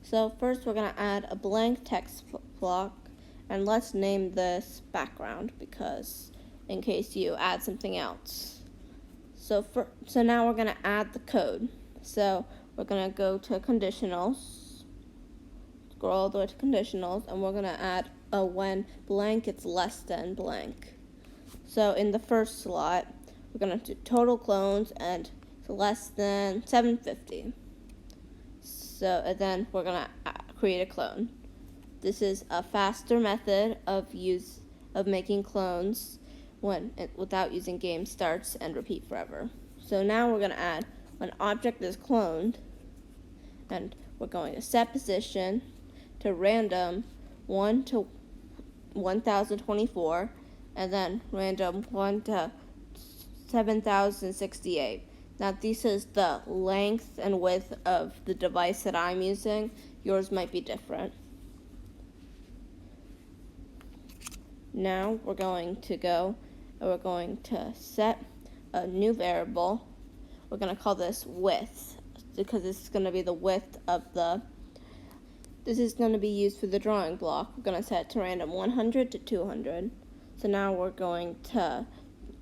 So first we're going to add a blank text block, and let's name this background because in case you add something else. So now we're going to add the code. So we're going to go to conditionals, scroll all the way to conditionals, and we're going to add a when blank is less than blank. So in the first slot, we're going to do total clones and it's less than 750. So and then we're going to create a clone. This is a faster method of making clones without using game starts and repeat forever. So now we're going to add when object is cloned, and we're going to set position to random 1 to 1024, and then random 1 to 7068. Now this is the length and width of the device that I'm using. Yours might be different. Now we're going to go and we're going to set a new variable. We're going to call this width because this is going to be the width of this is going to be used for the drawing block. We're going to set it to random 100 to 200. So now we're going to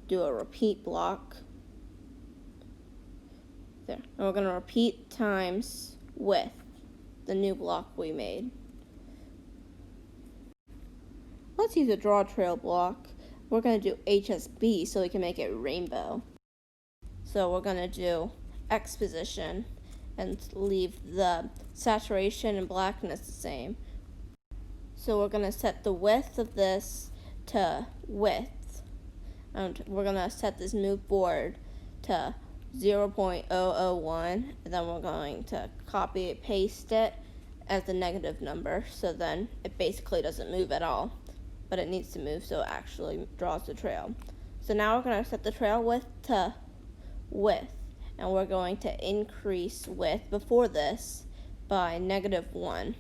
do a repeat block. There. And we're going to repeat times width, the new block we made. Let's use a draw trail block. We're going to do HSB so we can make it rainbow. So we're going to do X position and leave the saturation and blackness the same. So we're going to set the width of this to width, and we're going to set this move board to 0.001, and then we're going to copy and paste it as the negative number, so then it basically doesn't move at all, but it needs to move so it actually draws the trail. So now we're going to set the trail width to width, and we're going to increase width before this by -1.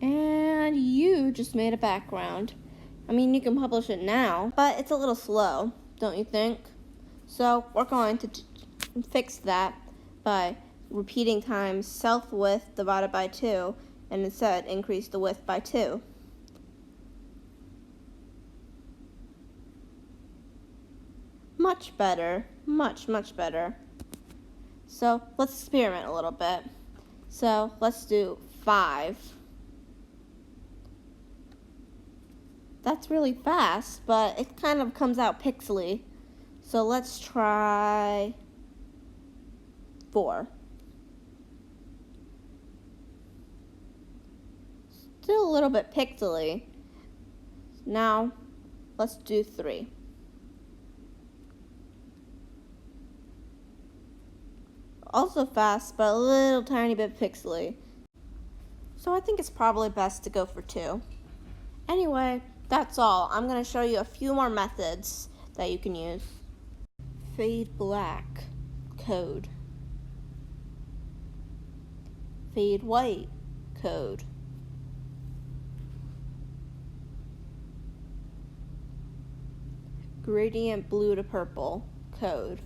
And you just made a background. I mean, you can publish it now, but it's a little slow, don't you think? So we're going to fix that by repeating times self width divided by 2, and instead increase the width by 2. Much better, much better. So let's experiment a little bit. So let's do 5. That's really fast, but it kind of comes out pixely. So let's try 4. Still a little bit pixely. Now let's do 3. Also fast, but a little tiny bit pixely. So I think it's probably best to go for 2. Anyway, that's all. I'm going to show you a few more methods that you can use. Fade black, code. Fade white, code. Gradient blue to purple, code.